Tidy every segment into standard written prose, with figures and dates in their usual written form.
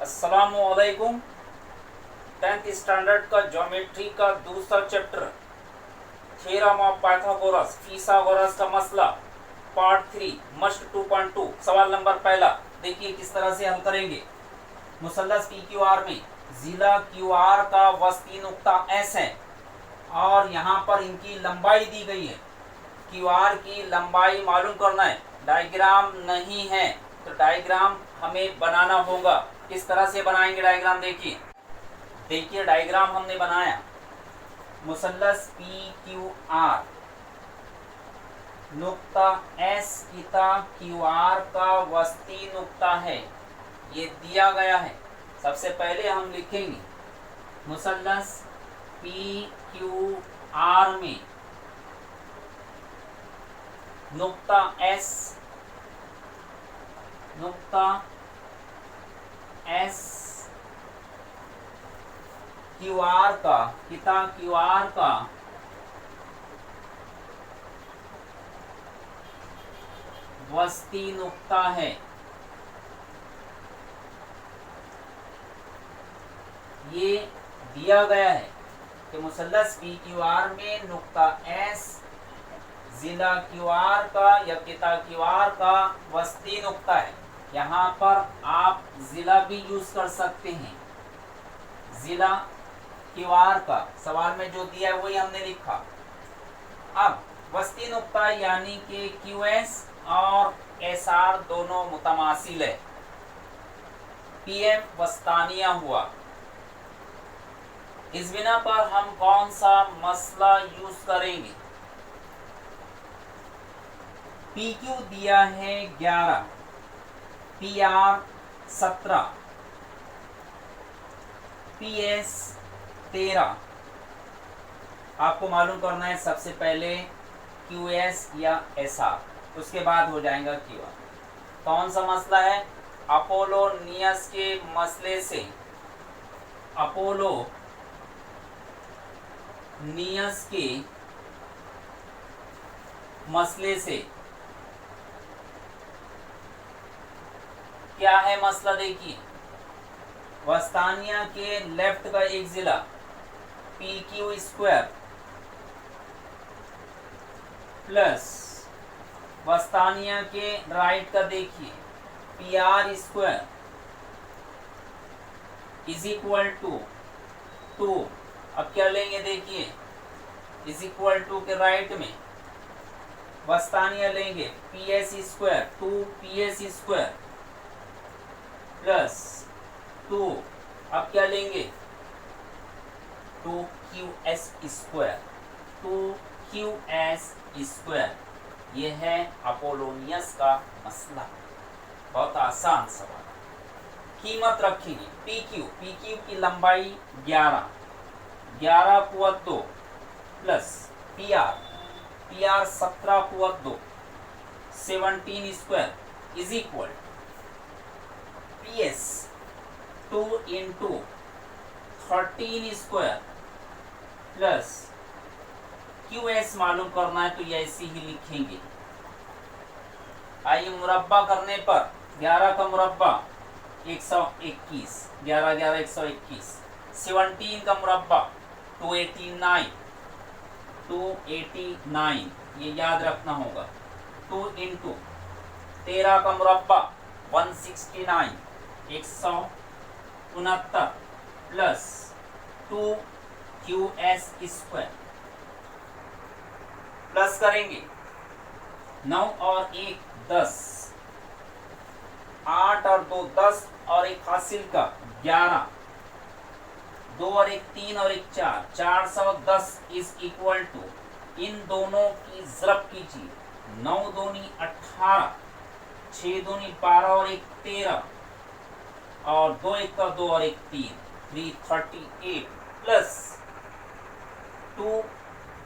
अस्सलामुअलैकुम। 10th standard का geometry का दूसरा चैप्टर थ्योरम ऑफ पाइथागोरस फिसागोरस का मसला पार्ट 3 मस्ट 2.2 सवाल नंबर पहला। देखिए किस तरह से हल करेंगे। मुसल्लस पी क्यू आर में जिला क्यू आर का वस्ती नुक्ता एस है और यहाँ पर इनकी लंबाई दी गई है। क्यू आर की लंबाई मालूम करना है। डायग्राम नहीं है तो डायग्राम हमें बनाना होगा। किस तरह से बनाएंगे डायग्राम, देखिए डायग्राम हमने बनाया। मुसल्लस पी क्यू आर नुक्ता एस इता क्यू आर का वस्ती नुक्ता है, ये दिया गया है। सबसे पहले हम लिखेंगे मुसल्लस पी क्यू आर में नुक्ता एस क्यू आर का किता क्यू आर का वस्ती नुक्ता है। ये दिया गया है कि मुसल्लस पी क्यू आर में नुक्ता एस जिला क्यू आर का या किता क्यू आर का वस्ती नुक्ता है। यहाँ पर आप जिला भी यूज कर सकते हैं। जिला क्यू आर का सवाल में जो दिया है वही हमने लिखा। अब वस्ती नुक्ता यानी कि क्यू एस और एस आर दोनों मुतमासिल है। पी एम वस्तानिया हुआ। इस बिना पर हम कौन सा मसला यूज करेंगे। पी क्यू दिया है 11, पी आर 17, पी एस 13। आपको मालूम करना है सबसे पहले क्यू एस या एस आर, उसके बाद हो जाएगा क्यू आर। कौन सा मसला है। अपोलोनियस के मसले से, अपोलोनियस के मसले से क्या है मसला। देखिए वस्तानिया के लेफ्ट का एक जिला पी क्यू स्क्वायर प्लस वस्तानिया के राइट का देखिए P R square is equal to 2। अब क्या लेंगे, देखिए इज इक्वल टू के राइट में वस्तानिया लेंगे P S square 2 P S square plus 2। अब क्या लेंगे 2 Q S square 2 Q S square. ये है अपोलोनियस का मसला। बहुत आसान सवाल। कीमत रखेंगे पी क्यू की लंबाई 11 कुवत 2 प्लस पी आर 17 कुवत 2 17 square is equal P S 2 into 13 square plus Q S मालूम करना है तो ये ऐसे ही लिखेंगे। आइए मुरब्बा करने पर 11 का मुरब्बा 121, 11 11 121। 17 का मुरब्बा 289, ये याद रखना होगा। 2 इंटू 13 का मुरब्बा 169, 169 plus 2 Q S square plus करेंगे 9 और 1 10, 8 और 2 10 और 1 हासिल का 11, 2 और 1 3 और 1 4, 410 इज इक्वल टू, इन दोनों की ज़रब कीजिए 9 दूनी 18, 6 दूनी 12 और 1 13 और 2 1 का 2 और 1 3, 338 प्लस 2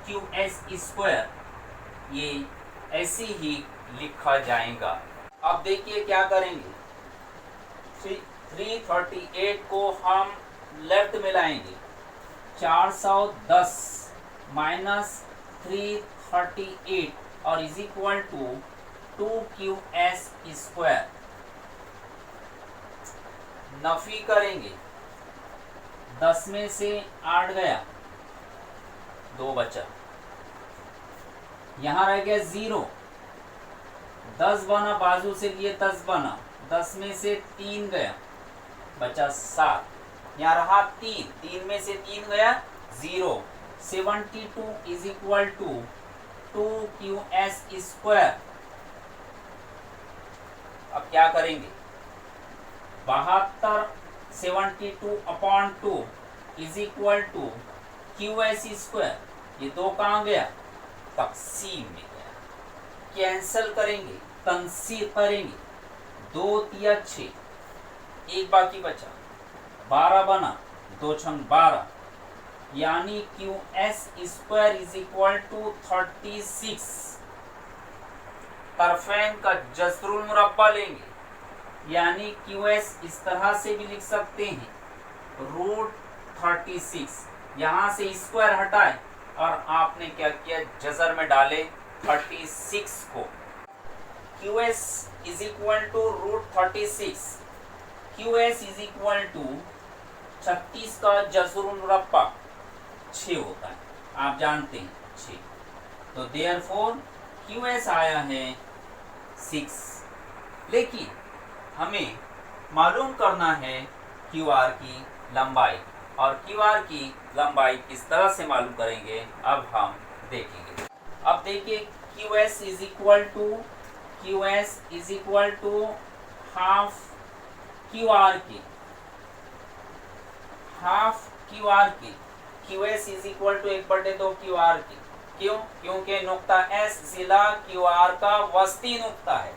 क्यू एस स्क्वायर। ये ऐसे ही लिखा जाएगा। अब देखिए क्या करेंगे। 338 को हम लेफ्ट में लाएंगे। 410 माइनस 338 और is equal to 2 Q S square. नफी करेंगे, 10 में से 8 गया, 2 बचा, यहां रह गया 0, 10 बना, बाजू से लिए 10 बना, 10 में से 3 गया, बचा 7, यहाँ रहा 3, 3 में से 3 गया 0, 72 is equal to 2QS square. अब क्या करेंगे, 72 72 upon 2 is equal to QS square, ये 2 कहाँ गया, तकसीम में गया, कैंसल करेंगे, तंसीर करेंगे, 2 तिया 6, एक बाकी बचा, 12 बना, 2 छंग 12, यानी QS square is equal to 36। तरफेन का जसरुल मुरब्बा लेंगे, यानी QS इस तरह से भी लिख सकते हैं, √36, यहाँ से स्क्वायर हटाए और आपने क्या किया, जजर में डाले 36 को। QS is equal to √36, QS is equal to 36 का जसरुल मुरब्बा 6 होता है, आप जानते हैं 6, तो देयरफॉर QS आया है 6। लेकिन हमें मालूम करना है QR की लंबाई, और QR की लंबाई किस तरह से मालूम करेंगे अब हम देखेंगे। अब देखिए QS is equal to half QR की, हाफ QR की, QS is equal to 1/2 QR की। क्यों? क्योंकि नुक्ता S जिला QR का वस्ती नुक्ता है।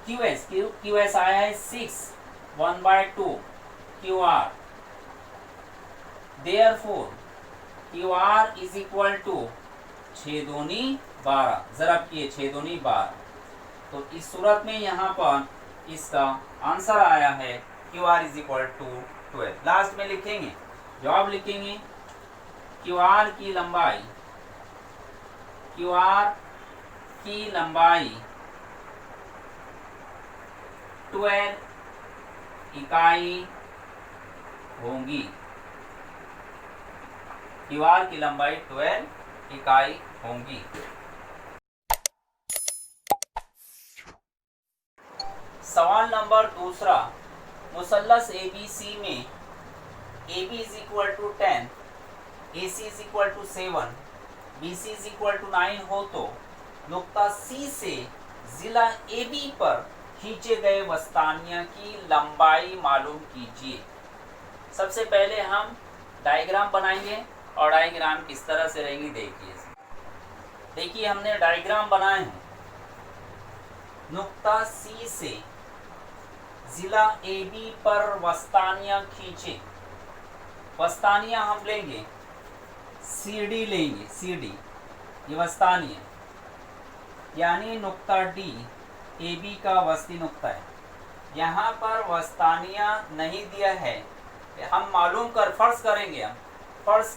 QS आया है 6, 1/2 QR, therefore QR is equal to 6 दूनी 12, जरा किए 6 दूनी 12, तो इस सूरत में यहाँ पर इसका आंसर आया है QR is equal to 12। Last में लिखेंगे, जवाब लिखेंगे, QR की लंबाई 12 इकाई होंगी। QR की लंबाई 12 इकाई होंगी। सवाल नंबर दूसरा, मुसल्लस ABC में AB is equal to 10, AC is equal to 7, BC is equal to 9 हो तो नुक्ता C से जिला AB पर खींचे गए वस्तानिया की लंबाई मालूम कीजिए। सबसे पहले हम डायग्राम बनाएंगे, और डायग्राम किस तरह से रहेंगी देखिए हमने डायग्राम बनाए हैं। नुक्ता C से जिला AB पर वस्तानिया खींचे। वस्तानिया हम लेंगे, CD लेंगे, CD ये वस्तानिया, यानी नुक्ता D AB का वस्ती नुक्ता है। यहाँ पर वस्तानिया नहीं दिया है, हम मालूम कर फर्ज करेंगे। हम फर्ज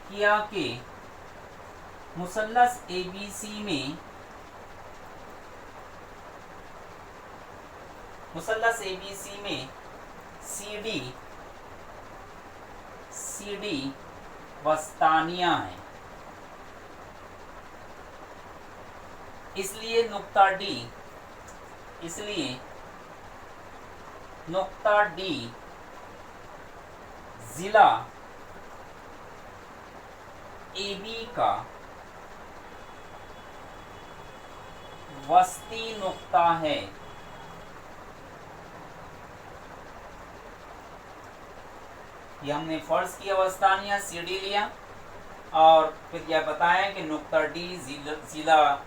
किया कि मुसल्लस ABC में CD वस्तानिया है, इसलिए नुक्ता D जिला AB का वस्ती नुक्ता है। ये हमने फर्ज किया, वस्तानिया CD लिया, और फिर यह बताया कि नुक्ता D जिला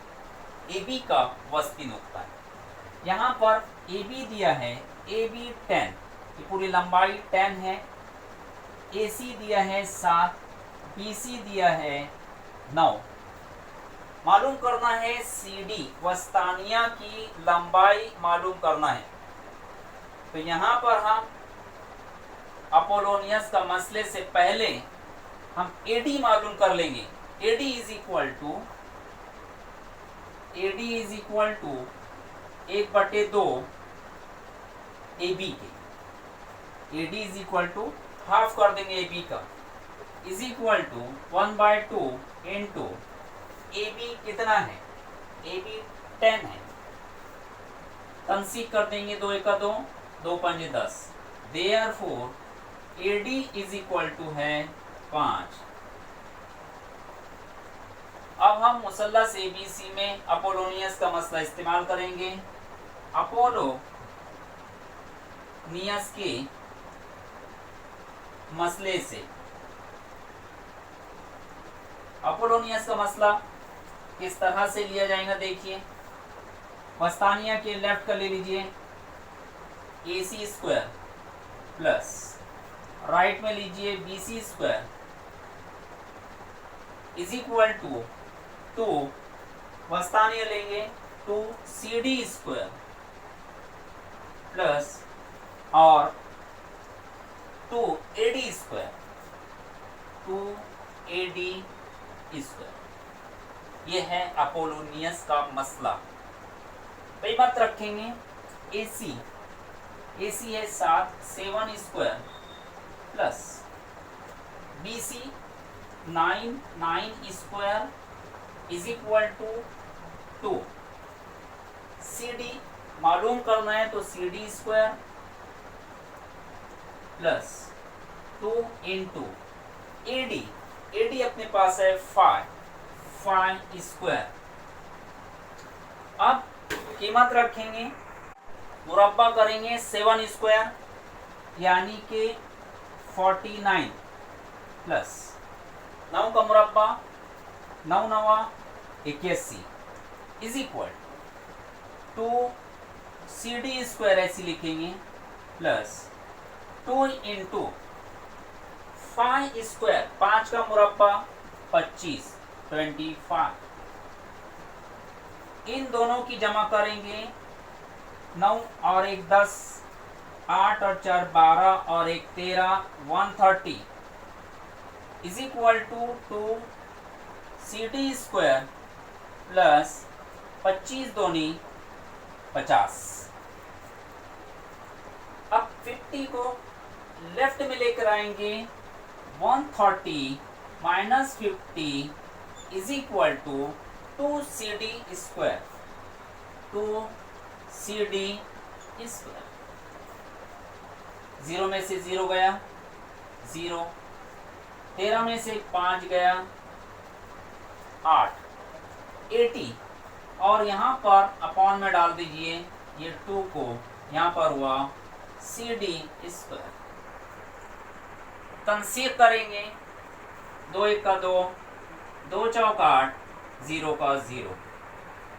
AB का वस्ती नुक्ता है। यहाँ पर AB दिया है, AB 10, ये पूरी लंबाई 10 है। AC दिया है 7, BC दिया है 9। मालूम करना है CD वस्तानिया की लंबाई मालूम करना है। तो यहाँ पर हम अपोलोनियस का मसले से पहले हम AD मालूम कर लेंगे। AD is equal to 1/2 A B के, A D is equal to half कर देंगे ए बी का, is equal to 1/2 into A B कितना है, ए बी 10 है, तनसीब कर देंगे 2 1 2, 2 5 10, therefore A D is equal to है 5। अब हम मुसल्लस एबीसी में अपोलोनियस का मसला इस्तेमाल करेंगे। अपोलोनियस के मसले से, अपोलोनियस का मसला किस तरह से लिया जाएगा देखिए। वस्तानिया के लेफ्ट का ले लीजिए A C square plus right में लीजिए B C square is equal to 2 वस्तानिया लेंगे 2 सी डी स्क्वायर प्लस और 2 A D square, 2 A D square. ये है अपोलोनियस का मसला। भाई मत रखेंगे AC है 7 square plus BC 9 square is equal to 2। CD मालूम करना है तो CD square plus 2 into AD अपने पास है 5 स्क्वायर। अब कीमत रखेंगे, मुरब्बा करेंगे 7 स्क्वायर यानी कि 49 प्लस 9 का मुरब्बा 9 9 81 is equal to C D square ऐसी लिखेंगे प्लस 2 इंटू 5 स्क्वायर, 5 का मुरब्बा 25 25। इन दोनों की जमा करेंगे 9 और 1 10, 8 और 4 12 और 1 13, 130 is equal to 2 C D square plus 25 दूनी 50। अब 50 को लेफ्ट में लेकर आएंगे, 130 minus 50 is equal to 2 C D square, 2 C D square. 0 में से 0 गया 0, 13 में से 5 गया 8, 80 और यहाँ पर अपॉन में डाल दीजिए ये 2 को, यहाँ पर हुआ सी डी स्क्वायर। तनसीब करेंगे 2 1 का 2, 2 चौक 8, 0 का 0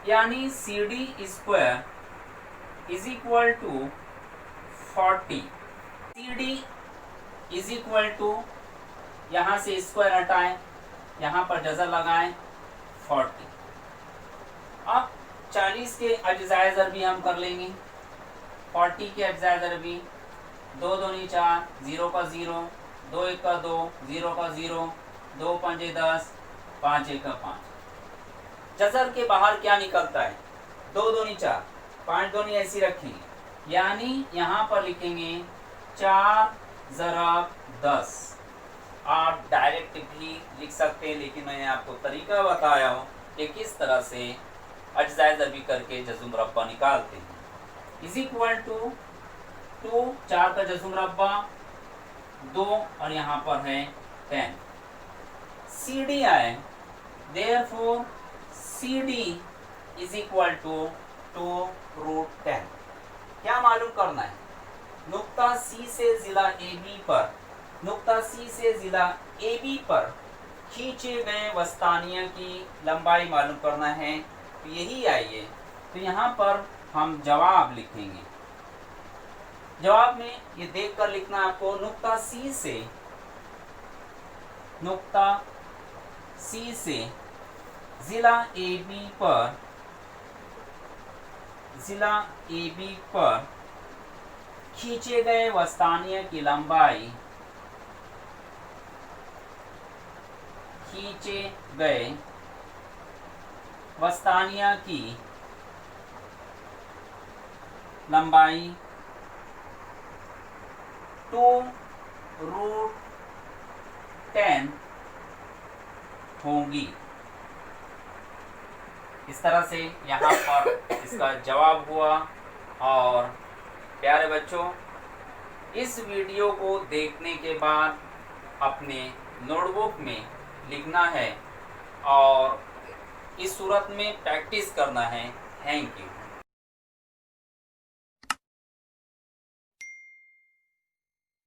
यानी C D square is equal to 40। C D is equal to, यहाँ से स्क्वायर हटाएं, यहाँ पर जज़र लगाएं 40। अब 40 के अज्जाए ज़रबी हम कर लेंगे, 40 के अज्जाए ज़रबी 2 दूनी 4, 0 का 0, 2 1 का 2, 0 का 0, 2 5 10, 5 1 का 5। जज़र के बाहर क्या निकलता है, 2 दूनी 4, 5 दूनी ऐसी रखेंगे यानी यहाँ पर लिखेंगे 4 ज़रब 10। आप डायरेक्ट भी लिख सकते हैं, लेकिन मैंने आपको तरीका बताया हूँ कि किस तरह से अज्जाए ज़रबी करके जज़्व मुरब्बा निकालते हैं। इज इक्वल टू 2, 4 का जज़्व मुरब्बा 2 और यहाँ पर है 10। सी डी आए, therefore C D is equal to 2√10। क्या मालूम करना है, नुक्ता सी से ज़िला ए बी पर, नुक्ता सी से ज़िला ए बी पर खींचे गए वस्तानिया की लंबाई मालूम करना है। तो यही आइए, तो यहाँ पर हम जवाब लिखेंगे। जवाब में ये देख कर लिखना आपको, नुक्ता सी से ज़िला ए बी पर खींचे गए वस्तानिया की लंबाई, खींचे गए वस्तानिया की लंबाई 2√10 होगी। इस तरह से यहाँ पर इसका जवाब हुआ। और प्यारे बच्चों, इस वीडियो को देखने के बाद अपने नोटबुक में लिखना है और इस सूरत में प्रैक्टिस करना है। Thank you.